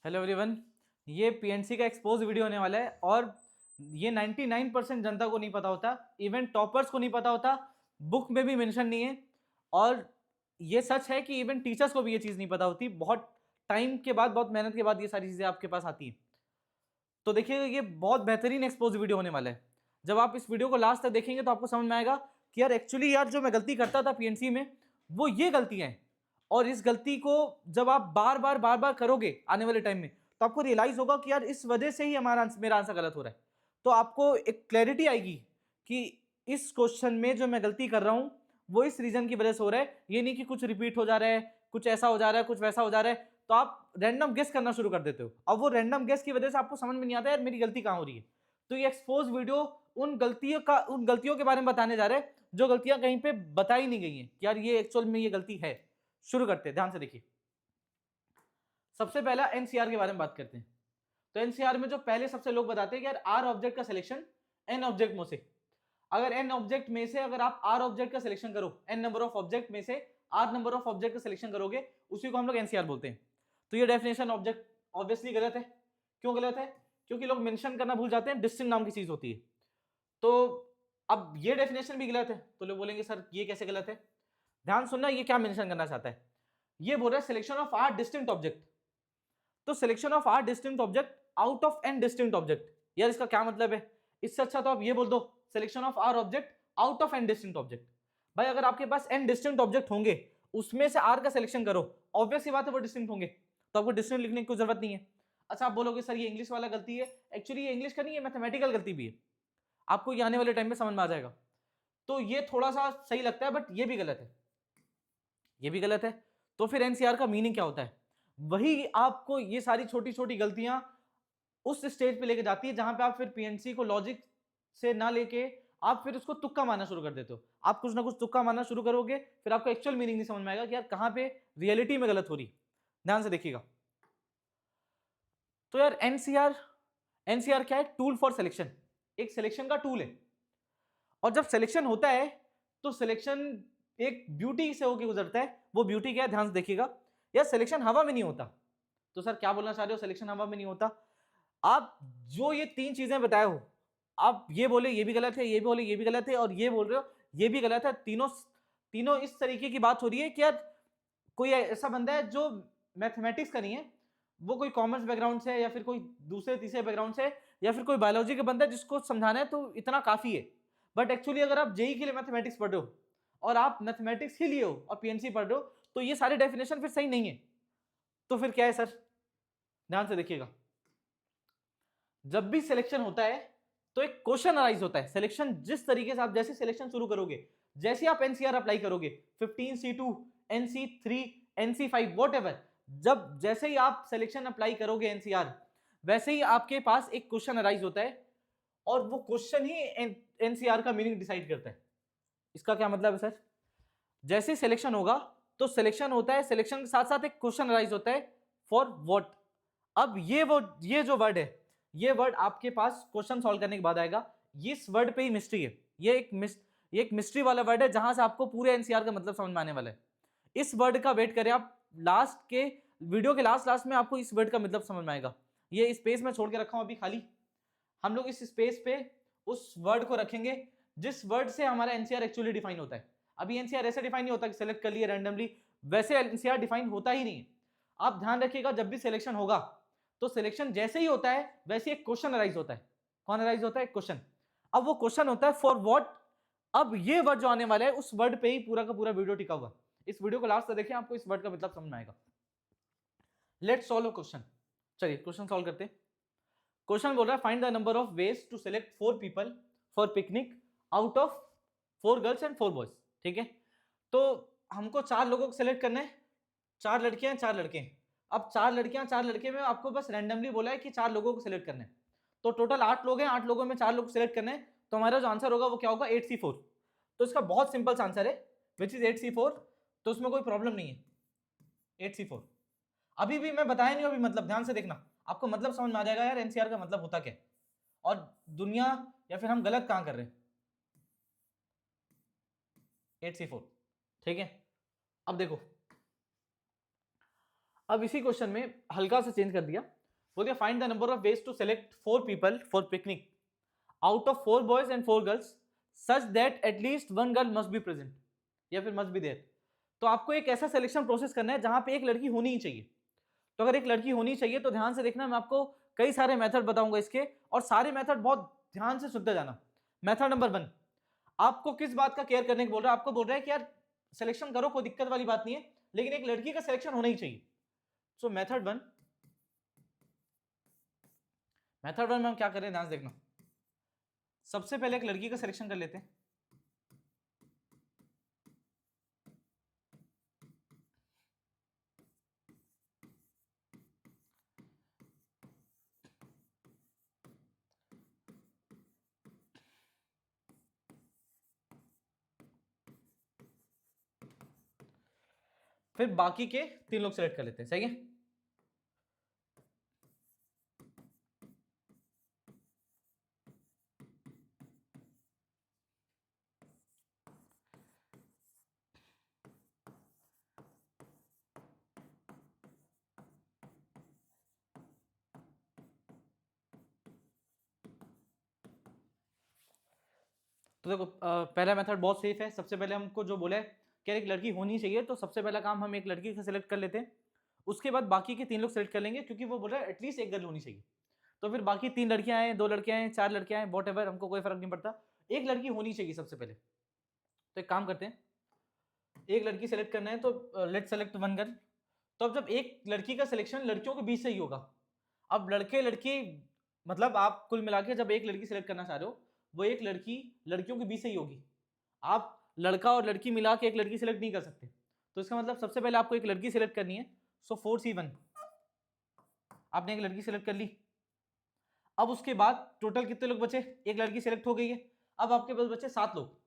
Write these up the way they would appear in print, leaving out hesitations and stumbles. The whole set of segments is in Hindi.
हेलो एवरीवन, ये पीएनसी का एक्सपोज वीडियो होने वाला है और ये 99% जनता को नहीं पता होता, इवन टॉपर्स को नहीं पता होता, बुक में भी मेंशन नहीं है। और ये सच है कि इवन टीचर्स को भी ये चीज़ नहीं पता होती। बहुत टाइम के बाद, बहुत मेहनत के बाद ये सारी चीज़ें आपके पास आती हैं। तो देखिएगा, ये बहुत बेहतरीन एक्सपोज वीडियो होने वाला है। जब आप इस वीडियो को लास्ट तक देखेंगे तो आपको समझ में आएगा कि यार एक्चुअली यार जो मैं गलती करता था पीएनसी में, वो ये गलतियां हैं। और इस गलती को जब आप बार बार करोगे आने वाले टाइम में, तो आपको रियलाइज होगा कि यार इस वजह से ही मेरा आंसर गलत हो रहा है। तो आपको एक क्लैरिटी आएगी कि इस क्वेश्चन में जो मैं गलती कर रहा हूं वो इस रीजन की वजह से हो रहा है। ये नहीं कि कुछ रिपीट हो जा रहा है, कुछ ऐसा हो जा रहा है, कुछ वैसा हो जा रहा है, तो आप रैंडम गेस करना शुरू कर देते हो। अब वो रैंडम गेस की वजह से आपको समझ में नहीं आता यार मेरी गलती कहां हो रही है। तो ये एक्सपोज वीडियो उन गलतियों के बारे में बताने जा रहे हैं जो गलतियां कहीं पे बताई नहीं गई हैं कि यार ये एक्चुअल में ये गलती है। शुरू करते हैं, ध्यान से देखिए। सबसे पहला एनसीआर के बारे में बात करते हैं। तो एनसीआर में जो पहले सबसे लोग बताते हैं कि यार आर ऑब्जेक्ट का सिलेक्शन एन ऑब्जेक्ट में से, अगर एन ऑब्जेक्ट में से अगर आप आर ऑब्जेक्ट का सिलेक्शन करो, एन नंबर ऑफ ऑब्जेक्ट में से आर नंबर ऑफ ऑब्जेक्ट का सिलेक्शन करोगे, उसी को हम लोग एनसीआर बोलते हैं। तो ये डेफिनेशन ऑब्जेक्ट ऑब्वियसली गलत है। क्यों गलत है? क्योंकि लोग मेंशन करना भूल जाते हैं, डिस्टिंक्ट नाम की चीज होती है। तो अब ये डेफिनेशन भी गलत है, तो लोग बोलेंगे सर ये कैसे गलत है। ध्यान सुनना, ये क्या मेंशन करना चाहता है। ये बोल रहा है selection of R distinct object. तो selection of R distinct object out of N distinct object. यार इसका क्या मतलब है? इससे अच्छा तो आप ये बोल दो selection of r object out of N distinct object. भाई अगर आपके पास एन डिस्टिंक्ट ऑब्जेक्ट होंगे, उसमें से आर का सिलेक्शन करो, ऑब्वियस सी बात है वो डिस्टिंक्ट होंगे, तो आपको डिस्टिंक्ट लिखने की कोई जरूरत नहीं है। अच्छा आप बोलोगे सर ये इंग्लिश वाला गलती है। एक्चुअली ये इंग्लिश का नहीं है, मैथमेटिकल गलती भी है। आपको ये आने वाले टाइम में समझ में आ जाएगा। तो ये थोड़ा सा सही लगता है, बट ये भी गलत है, ये भी गलत है। तो फिर एनसीआर का मीनिंग क्या होता है? वही आपको ये सारी छोटी छोटी गलतियां उस स्टेज पे लेके जाती है जहां पे आप फिर पीएनसी को लॉजिक से ना लेके आप फिर उसको तुक्का मारना शुरू कर देते हो। आप कुछ ना कुछ तुक्का मारना शुरू करोगे, फिर आपको एक्चुअल मीनिंग नहीं समझ में आएगा कि यार कहां पे रियलिटी में गलत हो रही। ध्यान से देखिएगा। तो यार एनसीआर, एनसीआर क्या है? टूल फॉर सिलेक्शन, एक सिलेक्शन का टूल है। और जब सिलेक्शन होता है तो सिलेक्शन एक ब्यूटी से होकर गुजरता है। वो ब्यूटी क्या है? ध्यान से देखिएगा। यार सिलेक्शन हवा में नहीं होता। तो सर क्या बोलना चाह रहे हो, सिलेक्शन हवा में नहीं होता? आप जो ये तीन चीजें बताए हो, आप ये बोले ये भी गलत है, ये भी बोले ये भी गलत है, और ये बोल रहे हो ये भी गलत है, तीनों तीनों इस तरीके की बात हो रही है कि यार कोई ऐसा बंदा है जो मैथमेटिक्स का नहीं है, वो कोई कॉमर्स बैकग्राउंड से या फिर कोई दूसरे तीसरे बैकग्राउंड से या फिर कोई बायोलॉजी का बंदा है जिसको समझाना है तो इतना काफी है। बट एक्चुअली अगर आप जेई के लिए मैथमेटिक्स पढ़ रहे हो और आप मैथमेटिक्स ही लिए हो और पीएनसी पढ़ रहे हो, तो ये सारे डेफिनेशन फिर सही नहीं है। तो फिर क्या है सर? ध्यान से देखिएगा। जब भी सिलेक्शन होता है तो एक क्वेश्चन अराइज होता है। सिलेक्शन जिस तरीके से आप जैसे सिलेक्शन शुरू करोगे, जैसे आप एनसीआर अप्लाई करोगे 15C2 NC3 NC5 वॉट, जब जैसे ही आप सिलेक्शन अप्लाई करोगे एनसीआर, वैसे ही आपके पास एक क्वेश्चन अराइज होता है और वो क्वेश्चन ही एनसीआर का मीनिंग डिसाइड करता है। इसका क्या मतलब है सर? जैसे सिलेक्शन होगा तो सिलेक्शन होता है, सिलेक्शन के साथ साथ एक क्वेश्चन अराइज होता है फॉर व्हाट। अब ये जो वर्ड है, ये वर्ड आपके पास क्वेश्चन सॉल्व करने के बाद आएगा। इस वर्ड पे ही मिस्ट्री है। ये एक मिस्ट्री वाला वर्ड है जहां से आपको पूरे एनसीआर का मतलब समझ में आने वाला है। इस वर्ड का वेट करें आप, लास्ट के वीडियो के लास्ट लास्ट में आपको इस वर्ड का मतलब समझ में आएगा। ये स्पेस में छोड़ के रखा हूं अभी खाली। हम लोग इस स्पेस पे उस वर्ड को रखेंगे जिस वर्ड से हमारा एनसीआर एक्चुअली डिफाइन होता है। अभी एनसीआर ऐसे डिफाइन नहीं होता कि सिलेक्ट कर लिए रैंडमली, वैसे एनसीआर डिफाइन होता ही नहीं है। आप ध्यान रखिएगा, जब भी सिलेक्शन होगा तो सिलेक्शन जैसे ही होता है वैसे एक क्वेश्चन अराइज होता है। कौन अराइज होता है? क्वेश्चन। अब वो क्वेश्चन होता है फॉर व्हाट। अब ये वर्ड जो आने वाला है उस वर्ड पे ही पूरा का पूरा वीडियो टिका हुआ। इस वीडियो को लास्ट तक देखें, आपको इस वर्ड का मतलब समझ में आएगा। Let's solve a question. चलिए क्वेश्चन सॉल्व करते हैं। क्वेश्चन बोल रहा है find the number of ways to select 4 people for picnic out of 4 girls and 4 boys. ठीक है, तो हमको 4 लोगों को सिलेक्ट करना है। 4 लड़कियां 4 लड़के हैं। अब 4 लड़कियां 4 लड़के में आपको बस रैंडमली बोला है कि 4 लोगों को सिलेक्ट करना है। तो टोटल 8 लोग हैं, 8 लोगों में 4 लोग सिलेक्ट करना है। तो हमारा जो आंसर होगा वो क्या होगा? 8C4। तो इसका बहुत सिंपल आंसर है विच इज 8C4। तो उसमें कोई प्रॉब्लम नहीं है। 8C4 अभी भी मैं बताया नहीं, अभी मतलब ध्यान से देखना, आपको मतलब समझ में आ जाएगा यार एनसीआर का मतलब होता क्या और दुनिया या फिर हम गलत कहां कर रहे हैं। 8C4 ठीक है। अब देखो, अब इसी क्वेश्चन में हल्का सा चेंज कर दिया, बोल दिया find the number of ways to select 4 people for picnic out of 4 boys and 4 girls such that at least 1 girl must be present या फिर मस्ट बी देयर। तो आपको एक ऐसा सिलेक्शन प्रोसेस करना है जहां पे एक लड़की होनी ही चाहिए। तो अगर एक लड़की होनी चाहिए तो ध्यान से देखना, मैं आपको कई सारे मेथड बताऊंगा इसके, और सारे मेथड बहुत ध्यान से सुनते जाना। मेथड नंबर 1, आपको किस बात का केयर करने को बोल रहा है? आपको बोल रहा है कि यार सिलेक्शन करो, कोई दिक्कत वाली बात नहीं है, लेकिन एक लड़की का सिलेक्शन होना ही चाहिए। सो मेथड 1 में हम क्या करें, ध्यान से देखना। सबसे पहले एक लड़की का सिलेक्शन कर लेते हैं। फिर बाकी के 3 लोग सेलेक्ट कर लेते हैं, सही है। तो देखो पहला मेथड बहुत सेफ है। सबसे पहले हमको जो बोला है कि एक लड़की होनी चाहिए, तो सबसे पहला काम हम एक लड़की का सिलेक्ट कर लेते हैं। उसके बाद बाकी के 3 लोग सेलेक्ट कर लेंगे, क्योंकि वो बोल रहा है एटलीस्ट एक गर्ल होनी चाहिए। तो फिर बाकी 3 लड़कियां आए, 2 लड़के आए, 4 लड़के आए, वॉट एवर, हमको कोई फर्क नहीं पड़ता, एक लड़की होनी चाहिए सबसे पहले। तो एक काम करते हैं, एक लड़की सेलेक्ट करना है, तो लेट सेलेक्ट 1 गर्ल। तो अब जब एक लड़की का सिलेक्शन लड़कियों के बीच से ही होगा, अब लड़के लड़की मतलब आप कुल मिला के जब एक लड़की सेलेक्ट करना चाह रहे हो, वो एक लड़की लड़कियों के बीच से ही होगी। आप लड़का और लड़की मिला के एक लड़की सेलेक्ट नहीं कर सकते। तो इसका मतलब सबसे पहले आपको एक लड़की सेलेक्ट करनी है। सो 4C1 आपने एक लड़की सेलेक्ट कर ली। अब उसके बाद टोटल कितने लोग बचे? एक लड़की सेलेक्ट हो गई है, अब आपके पास बचे 7 लोग।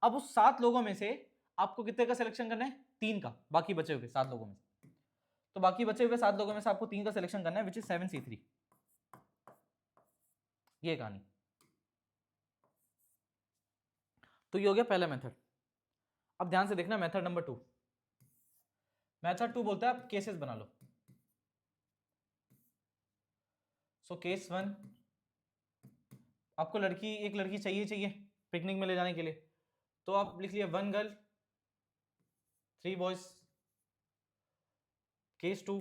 अब उस 7 लोगों में से आपको कितने का सिलेक्शन करना है? 3 का, बाकी बचे हुए 7 लोगों में। तो बाकी बचे हुए 7 लोगों में से आपको 3 का सिलेक्शन करना है, विच इज 7C3। ये कहानी। तो ये हो गया पहला मेथड। अब ध्यान से देखना मेथड नंबर 2। मेथड 2 बोलता है आप केसेस बना लो। सो केस 1, आपको एक लड़की चाहिए पिकनिक में ले जाने के लिए, तो आप लिख लिया 1 गर्ल 3 बॉयज। केस 2,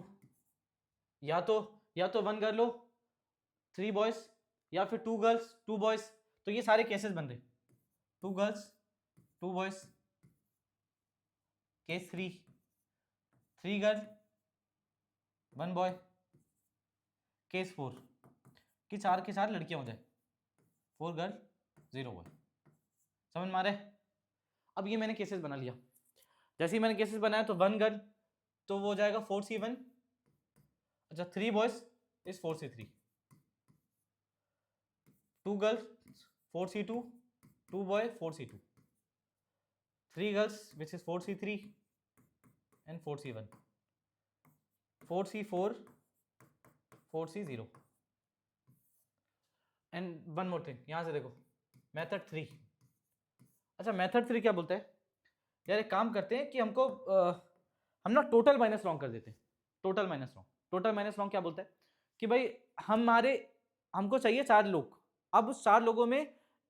या तो 1 गर्ल हो 3 बॉयज, या फिर 2 गर्ल्स 2 बॉयज। तो ये सारे केसेस बन रहे, 2 girls 2 boys. Case 3, 3 girl 1 boy. Case 4 कि 4 के 4 लड़कियां हो जाए, 4 गर्ल 0 बॉय। समझ मारे? अब ये मैंने केसेस बना लिया। जैसे ही मैंने केसेस बनाया तो 1 गर्ल तो वो हो जाएगा 4C1। अच्छा 3 boys is 4C3, 2 girls 4C2, 2 boy 4C2, 3 girls which is 4C3 and 4C1, 4C4, 4C0 and one more thing। यहां से देखो मेथड 3। अच्छा मेथड 3 क्या बोलता है? यार एक काम करते हैं कि हमको हम ना टोटल माइनस रॉन्ग कर देते हैं। टोटल माइनस रॉन्ग क्या बोलता है कि भाई हमको चाहिए 4 लोग। अब उस 4 लोगों में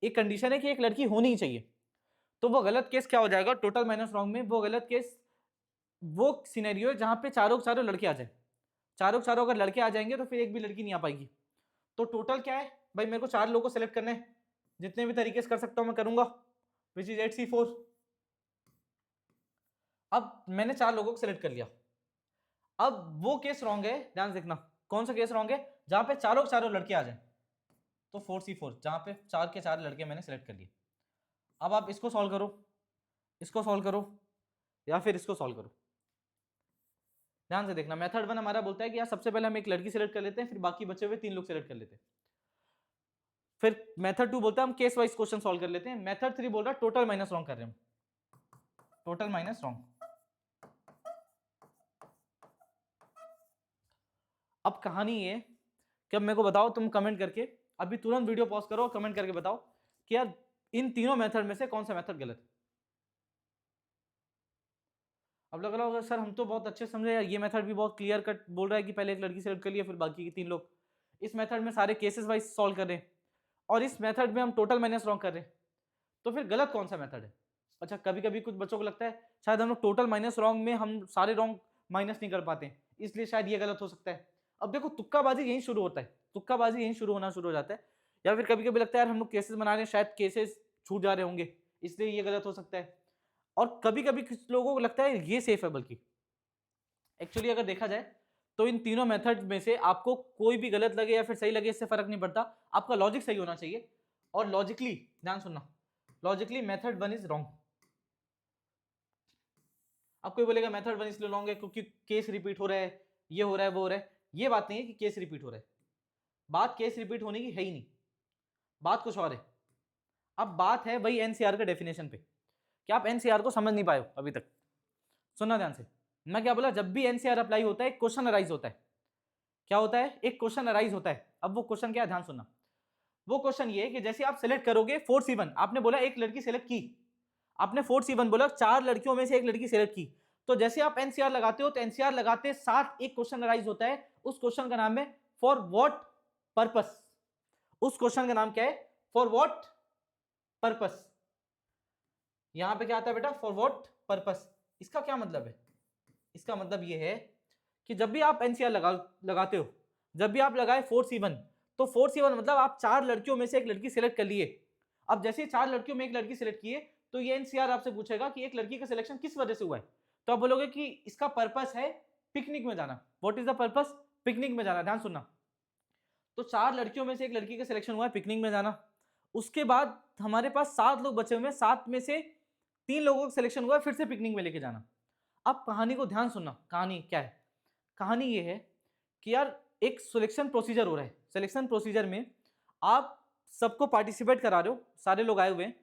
एक कंडीशन है कि एक लड़की होनी ही चाहिए। तो वो गलत केस क्या हो जाएगा टोटल माइनस रॉन्ग में? वो गलत केस वो सिनेरियो है जहां पे चारों लड़के आ जाए। चारों अगर लड़के आ जाएंगे तो फिर एक भी लड़की नहीं आ पाएगी। तो टोटल क्या है भाई? मेरे को 4 लोगों को सिलेक्ट करने हैं, जितने भी तरीके से कर सकता हूं मैं करूंगा, विच इज 8C4। अब मैंने 4 लोगों को सिलेक्ट कर लिया। अब वो केस रॉन्ग है, ध्यान से देखना कौन सा केस रॉन्ग है? जहां पे चारों लड़के आ जाए। तो 4C4 जहां पे 4 के 4 लड़के मैंने सिलेक्ट कर लिए। अब आप इसको सॉल्व करो, इसको सॉल्व करो, या फिर इसको सॉल्व करो। ध्यान से देखना मेथड 1 हमारा बोलता है कि यार सबसे पहले हम एक लड़की सेलेक्ट कर लेते हैं, फिर बाकी बचे हुए 3 लोग सेलेक्ट कर लेते हैं। फिर मेथड 2 बोलता है हम केस वाइज क्वेश्चन सॉल्व कर लेते हैं। मेथड 3 बोल रहा है टोटल माइनस रॉन्ग कर रहे हैं हम, टोटल माइनस रॉन्ग। अब कहानी ये कि अब मेरे को बताओ तुम कमेंट करके, अभी तुरंत वीडियो पॉज करो और कमेंट करके बताओ कि यार इन तीनों मेथड में से कौन सा मेथड गलत है। अब लग रहा होगा सर हम तो बहुत अच्छे समझे यार, ये मेथड भी बहुत क्लियर कट बोल रहा है कि पहले एक लड़की सेलेक्ट कर लिया फिर बाकी के 3 लोग। इस मेथड में सारे केसेस वाइज सॉल्व कर रहे हैं और इस मेथड में हम टोटल माइनस रॉन्ग कर रहे हैं, तो फिर गलत कौन सा मेथड है? अच्छा, कभी कभी कुछ बच्चों को लगता है शायद हम लोग टोटल माइनस रॉन्ग में हम सारे रॉन्ग माइनस नहीं कर पाते, इसलिए शायद ये गलत हो सकता है। अब देखो तुक्काबाजी यहीं शुरू होता है, तुक्काबाजी यहीं शुरू हो जाता है। या फिर कभी कभी लगता है यार हम लोग केसेस बना रहे हैं, शायद केसेस छूट जा रहे होंगे, इसलिए ये गलत हो सकता है। और कभी कभी कुछ लोगों को लगता है ये सेफ है, बल्कि एक्चुअली अगर देखा जाए तो इन तीनों मेथड में से आपको कोई भी गलत लगे या फिर सही लगे, इससे फर्क नहीं पड़ता, आपका लॉजिक सही होना चाहिए। और लॉजिकली ध्यान सुनना, लॉजिकली मेथड 1 इज रॉन्ग। अब कोई बोलेगा मेथड 1 इसलिए रॉन्ग है क्योंकि केस रिपीट हो रहा है, ये हो रहा है, वो हो रहा है। ये बात नहीं है कि केस रिपीट हो रहा है, बात केस रिपीट होने की है ही नहीं, बात कुछ और है। अब बात है वही एनसीआर के डेफिनेशन पे, क्या आप एनसीआर को समझ नहीं पाए हो अभी तक? सुनना ध्यान से, मैं क्या बोला, जब भी एनसीआर अप्लाई होता है एक क्वेश्चन अराइज होता है। क्या होता है? एक क्वेश्चन अराइज होता है। अब वो क्वेश्चन क्या है, ध्यान सुनना। वो क्वेश्चन ये है कि जैसे आप सेलेक्ट करोगे 4C1, आपने बोला एक लड़की सेलेक्ट की, आपने 4C1 बोला, 4 लड़कियों में से एक लड़की सेलेक्ट की, तो जैसे आप एनसीआर लगाते हो तो एनसीआर लगाते साथ एक क्वेश्चन अराइज होता है। उस क्वेश्चन का नाम है फॉर व्हाट पर्पस। उस क्वेश्चन का नाम क्या है? For what purpose. यहां पे क्या आता है बेटा? For what purpose. इसका क्या मतलब है? इसका मतलब ये है कि जब भी आप एनसीआर लगाते हो, जब भी आप लगाए 4C1, तो 4C1 मतलब आप 4 लड़कियों में से एक लड़की सेलेक्ट कर लिए। अब जैसे 4 लड़कियों में एक लड़की सेलेक्ट किए तो ये एनसीआर आपसे पूछेगा कि एक लड़की का सिलेक्शन किस वजह से हुआ है, तो आप बोलोगे कि इसका पर्पस है पिकनिक में जाना। What is the purpose? Picnic में जाना। ध्यान सुनना, तो 4 लड़कियों में से एक लड़की का सिलेक्शन हुआ है पिकनिक में जाना। उसके बाद हमारे पास 7 लोग बचे हुए हैं, 7 में से 3 लोगों का सिलेक्शन हुआ है फिर से पिकनिक में लेके जाना। अब कहानी को ध्यान सुनना, कहानी क्या है? कहानी ये है कि यार एक सिलेक्शन प्रोसीजर हो रहा है। सिलेक्शन प्रोसीजर में आप सबको पार्टिसिपेट करा रहे हो, सारे लोग आए हुए हैं,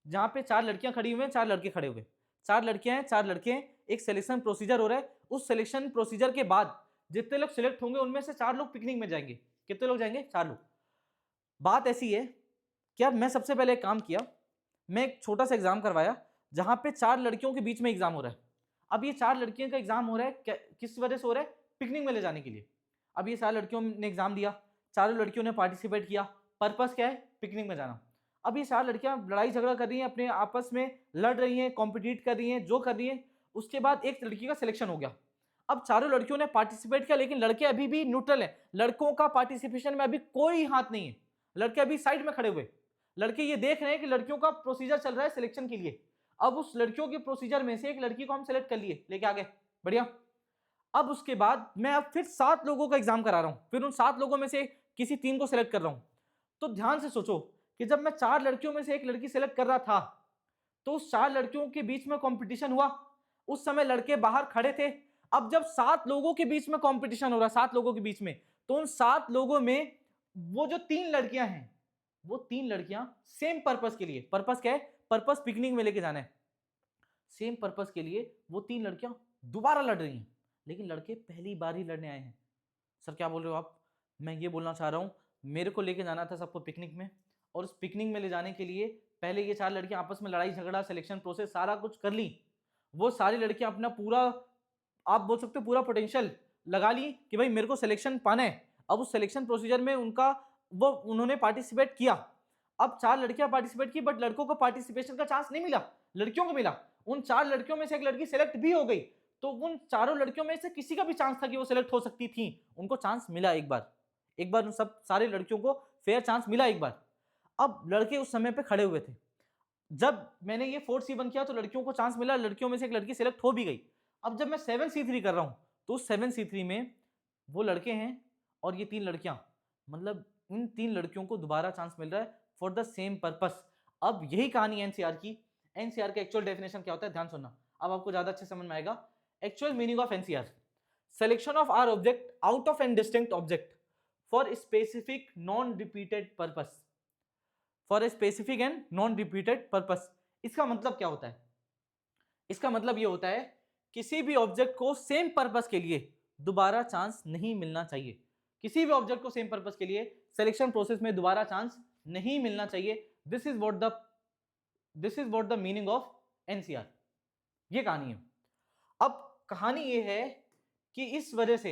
जहां पे 4 लड़कियां खड़ी हुई हैं, 4 लड़के खड़े हुए हैं, 4 लड़कियां हैं, 4 लड़के हैं, एक सिलेक्शन प्रोसीजर हो रहा है। उस सिलेक्शन प्रोसीजर के बाद जितने लोग सिलेक्ट होंगे उनमें से 4 लोग पिकनिक में जाएंगे। कितने लोग जाएंगे? 4 लोग। बात ऐसी है कि यार मैं सबसे पहले एक काम किया, मैं एक छोटा सा एग्जाम करवाया जहां पे 4 लड़कियों के बीच में एग्जाम हो रहा है। अब ये 4 लड़कियों का एग्जाम हो रहा है किस वजह से हो रहा है? पिकनिक में ले जाने के लिए। अब ये 4 लड़कियों ने एग्जाम दिया, चारों लड़कियों ने पार्टिसिपेट किया, पर्पस क्या है? पिकनिक में जाना। अब ये 4 लड़कियां लड़ाई झगड़ा कर रही हैं, अपने आपस में लड़ रही हैं, कॉम्पिटिट कर रही हैं, जो कर रही हैं। उसके बाद एक लड़की का सिलेक्शन हो गया। अब चारों लड़कियों ने पार्टिसिपेट किया, लेकिन लड़के अभी भी न्यूट्रल हैं, लड़कों का पार्टिसिपेशन में अभी कोई हाथ नहीं है, लड़के अभी साइड में खड़े हुए। लड़के ये देख रहे हैं कि लड़कियों का प्रोसीजर चल रहा है सिलेक्शन के लिए। अब उस लड़कियों के प्रोसीजर में से एक लड़की को हम सेलेक्ट कर लिए, लेके आ गए, बढ़िया। अब उसके बाद मैं अब फिर 7 लोगों का एग्जाम करा रहा हूं, फिर उन 7 लोगों में से किसी 3 को सिलेक्ट कर रहा हूं। तो ध्यान से सोचो कि जब मैं 4 लड़कियों में से एक लड़की सेलेक्ट कर रहा था, तो उस 4 लड़कियों के बीच में कंपटीशन हुआ, उस समय लड़के बाहर खड़े थे। अब जब 7 लोगों के बीच में कंपटीशन हो रहा है, 7 लोगों के बीच में, तो उन 7 लोगों में वो जो 3 लड़कियां हैं, वो 3 लड़कियां सेम पर्पस के लिए, पर्पस क्या है? पर्पस पिकनिक में लेके जाना है। सेम पर्पस के लिए वो 3 लड़कियां दोबारा लड़ रही हैं, लेकिन लड़के पहली बार ही लड़ने आए हैं। सर क्या बोल रहे हो आप? मैं ये बोलना चाह रहा हूं, मेरे को लेके जाना था सबको पिकनिक में, और उस पिकनिक में ले जाने के लिए पहले ये 4 लड़कियां आपस में लड़ाई झगड़ा, सिलेक्शन प्रोसेस सारा कुछ कर ली। वो सारी लड़कियां अपना पूरा, आप बोल सकते हो पूरा पोटेंशियल लगा ली कि भाई मेरे को सिलेक्शन पाना है। अब उस सिलेक्शन प्रोसीजर में उन्होंने पार्टिसिपेट किया। अब 4 लड़कियां पार्टिसिपेट की, बट लड़कों को पार्टिसिपेशन का चांस नहीं मिला, लड़कियों को मिला। उन 4 लड़कियों में से एक लड़की सेलेक्ट भी हो गई, तो उन चारों लड़कियों में से किसी का भी चांस था कि वो सिलेक्ट हो सकती थी, उनको चांस मिला एक बार, एक बार उन सब सारे लड़कियों को फेयर चांस मिला एक बार। अब लड़के उस समय पे खड़े हुए थे। जब मैंने ये 4C1 किया तो लड़कियों को चांस मिला, लड़कियों में से एक लड़की सिलेक्ट हो भी गई। अब जब मैं 7C3 कर रहा हूं, तो 7C3 में वो लड़के हैं और ये 3 लड़कियां, मतलब इन 3 लड़कियों को दोबारा चांस मिल रहा है फॉर द सेम पर्पस। अब यही कहानी है एनसीआर की। एनसीआर का एक्चुअल डेफिनेशन क्या होता है, ध्यान सुनना, अब आपको ज्यादा अच्छे समझ में आएगा। Actual meaning of NCR: selection of r object out of N distinct object for specific non repeated purpose, for a specific and non repeated purpose. इसका मतलब क्या होता है? इसका मतलब यह होता है किसी भी ऑब्जेक्ट को सेम पर्पस के लिए दोबारा चांस नहीं मिलना चाहिए। किसी भी ऑब्जेक्ट को सेम पर्पस के लिए सिलेक्शन प्रोसेस में दोबारा चांस नहीं मिलना चाहिए। This is what the meaning of NCR. ये कहानी है। अब कहानी ये है कि इस वजह से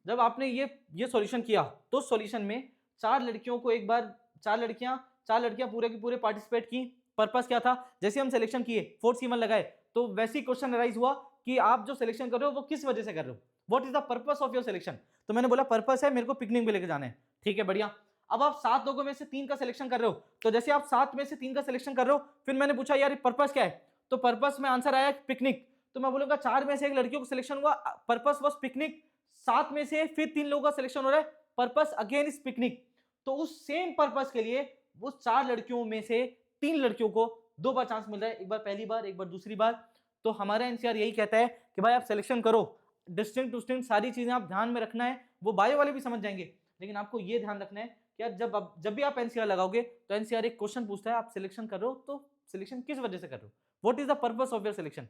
जब आपने ये सॉल्यूशन किया तो सॉल्यूशन में चार लड़कियों को एक बार चार लड़कियां पूरे की पूरे पार्टिसिपेट की। पर्पस क्या था, जैसे हम सिलेक्शन किए 4C1 लगाए तो वैसे ही क्वेश्चन अराइज हुआ कि आप जो सिलेक्शन कर रहे हो वो किस वजह से कर रहे हो, what is the purpose of your selection. तो मैंने बोला पर्पस है मेरे को पिकनिक में लेके जाना है, ठीक है बढ़िया। अब आप 7 लोगों में से 3 का सिलेक्शन कर रहे हो, तो जैसे आप 7 में से 3 का सिलेक्शन कर रहे हो, फिर मैंने पूछा यार पर्पस क्या है, तो पर्पस में आंसर आया पिकनिक। तो मैं बोलूंगा 4 में से एक लड़कियों को सिलेक्शन हुआ, पर्पस वाज पिकनिक। 7 में से फिर 3 लोगों का सिलेक्शन हो रहा है, पर्पस अगेन इज पिकनिक। तो उस सेम पर्पस के लिए वो 4 लड़कियों में से 3 लड़कियों को 2 बार चांस मिल रहा है, एक बार पहली बार एक बार दूसरी बार। तो हमारा एनसीआर यही कहता है कि भाई आप सिलेक्शन करो, डिस्टिंक्ट टू सारी चीजें आप ध्यान में रखना है, वो बायो वाले भी समझ जाएंगे, लेकिन आपको ये ध्यान रखना है कि यार जब भी आप एनसीआर लगाओगे तो एनसीआर एक क्वेश्चन पूछता है आप सिलेक्शन कर रहे हो तो सिलेक्शन किस वजह से कर रहे हो, what is the purpose of your selection.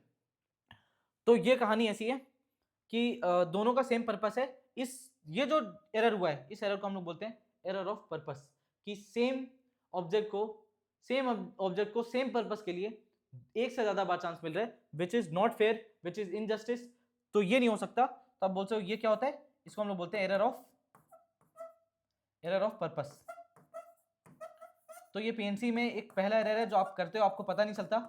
तो ये कहानी ऐसी है कि दोनों का सेम पर्पस है। ये जो एरर हुआ है इस एरर को हम लोग बोलते हैं एरर ऑफ पर्पस, कि सेम ऑब्जेक्ट को सेम पर्पस के लिए एक से ज्यादा बार चांस मिल रहा है, which is not fair, which is injustice. तो ये नहीं हो सकता। तो आप बोलते हो ये क्या होता है, इसको हम लोग बोलते हैं एरर ऑफ पर्पस। तो ये पीएनसी में एक पहला एरर है जो आप करते हो, आपको पता नहीं चलता,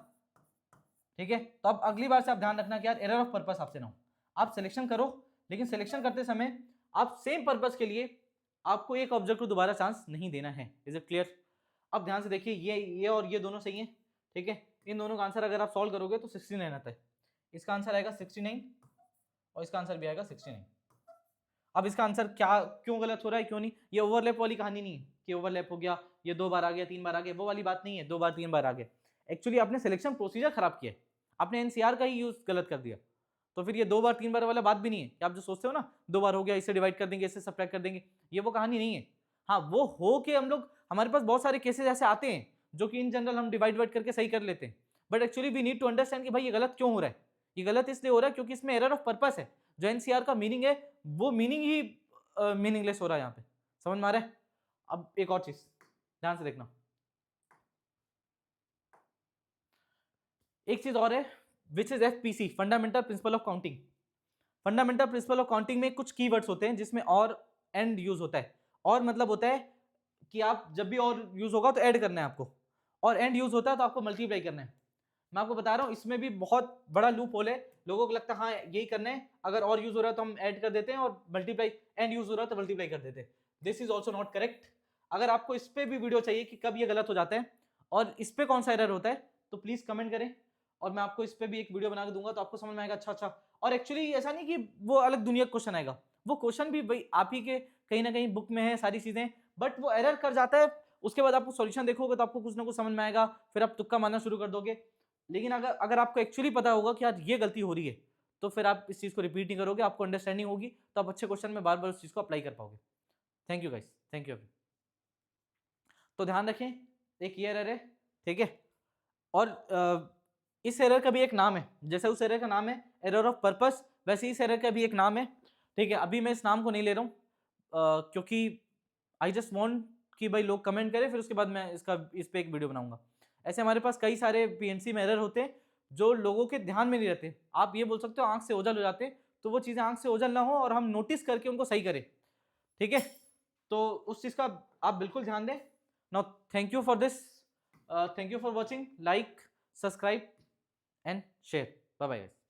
ठीक है। तो अब अगली बार से आप ध्यान रखना कि यार एरर ऑफ पर्पस आपसे ना हो। आप सिलेक्शन करो, लेकिन सिलेक्शन करते समय आप सेम पर्पस के लिए आपको एक ऑब्जेक्ट को दोबारा चांस नहीं देना है। Is it clear? अब ध्यान से देखिए, ये और ये दोनों सही है, ठीक है। इन दोनों का आंसर अगर आप सॉल्व करोगे तो 69 आता है। इसका आंसर आएगा 69 और इसका आंसर भी आएगा 69। अब इसका आंसर क्यों गलत हो रहा है, क्यों नहीं? ये ओवरलैप वाली कहानी नहीं है कि ओवरलैप हो गया, ये 2 बार आ गया 3 बार आ गया, वो वाली बात नहीं है 2 बार 3 बार आ गया। एक्चुअली आपने सिलेक्शन प्रोसीजर खराब किया, आपने एनसीआर का ही यूज गलत कर दिया। तो फिर ये 2 बार 3 बार वाला बात भी नहीं है कि आप जो सोचते हो ना 2 बार हो गया इससे डिवाइड कर देंगे इससे सब्ट्रैक्ट कर देंगे, ये वो कहानी नहीं है। हाँ वो हो के हम लोग, हमारे पास बहुत सारे केसेस ऐसे आते हैं जो कि इन जनरल हम डिवाइड करके सही कर लेते हैं, but actually we need to understand कि भाई ये गलत क्यों हो रहा है। ये गलत इसलिए हो रहा है क्योंकि इसमें एरर ऑफ पर्पस है, जो एनसीआर का मीनिंग है वो मीनिंग ही मीनिंगलेस हो रहा है यहाँ पे। समझ में आ रहा है? अब एक और चीज ध्यान से देखना, एक चीज और है which is FPC, fundamental principle of counting. Fundamental principle of counting में कुछ कीवर्ड्स होते हैं जिसमें और एंड यूज होता है। और मतलब होता है कि आप जब भी और यूज होगा तो ऐड करना है आपको, और एंड यूज होता है तो आपको मल्टीप्लाई करना है। मैं आपको बता रहा हूँ इसमें भी बहुत बड़ा लूप होल है, लोगों को लगता है हाँ यही करना है, अगर और यूज हो रहा है तो हम ऐड कर देते हैं और मल्टीप्लाई, एंड यूज हो रहा है तो मल्टीप्लाई कर देते हैं। This is also not correct. अगर आपको इस पे भी वीडियो चाहिए कि कब ये गलत हो जाता है और इस पे कौन सा एरर होता है तो प्लीज कमेंट करें, और मैं आपको इस पे भी एक वीडियो बना के दूंगा तो आपको समझ में आएगा। अच्छा और एक्चुअली ऐसा नहीं कि वो अलग दुनिया का क्वेश्चन आएगा, वो क्वेश्चन भी भाई आप ही के कहीं ना कहीं बुक में है सारी चीजें, बट वो एरर कर जाता है। उसके बाद आपको सॉल्यूशन देखोगे तो आपको कुछ ना कुछ समझ में आएगा, फिर आप तुक्का मारना शुरू कर दोगे। लेकिन अगर आपको एक्चुअली पता होगा कि यार ये गलती हो रही है तो फिर आप इस चीज को रिपीट नहीं करोगे, आपको अंडरस्टैंडिंग होगी, तो आप अच्छे क्वेश्चन में बार बार उस चीज को अप्लाई कर पाओगे। Thank you guys, thank you. तो ध्यान रखें एक ये एरर है, ठीक है, और इस एरर का भी एक नाम है, जैसे उस एरर का नाम है एरर ऑफ पर्पस, वैसे इस एरर का भी एक नाम है, ठीक है। अभी मैं इस नाम को नहीं ले रहा हूँ क्योंकि आई जस्ट वांट कि भाई लोग कमेंट करें, फिर उसके बाद मैं इस पे एक वीडियो बनाऊंगा। ऐसे हमारे पास कई सारे पीएनसी में एरर होते हैं जो लोगों के ध्यान में नहीं रहते। आप ये बोल सकते हो आंख से ओझल हो जाते, तो वो चीज़ें आंख से ओझल ना हो और हम नोटिस करके उनको सही करें, ठीक है। तो उस चीज़ का आप बिल्कुल ध्यान दें। Now thank you for this, thank you for watching, like, subscribe and share. Bye bye.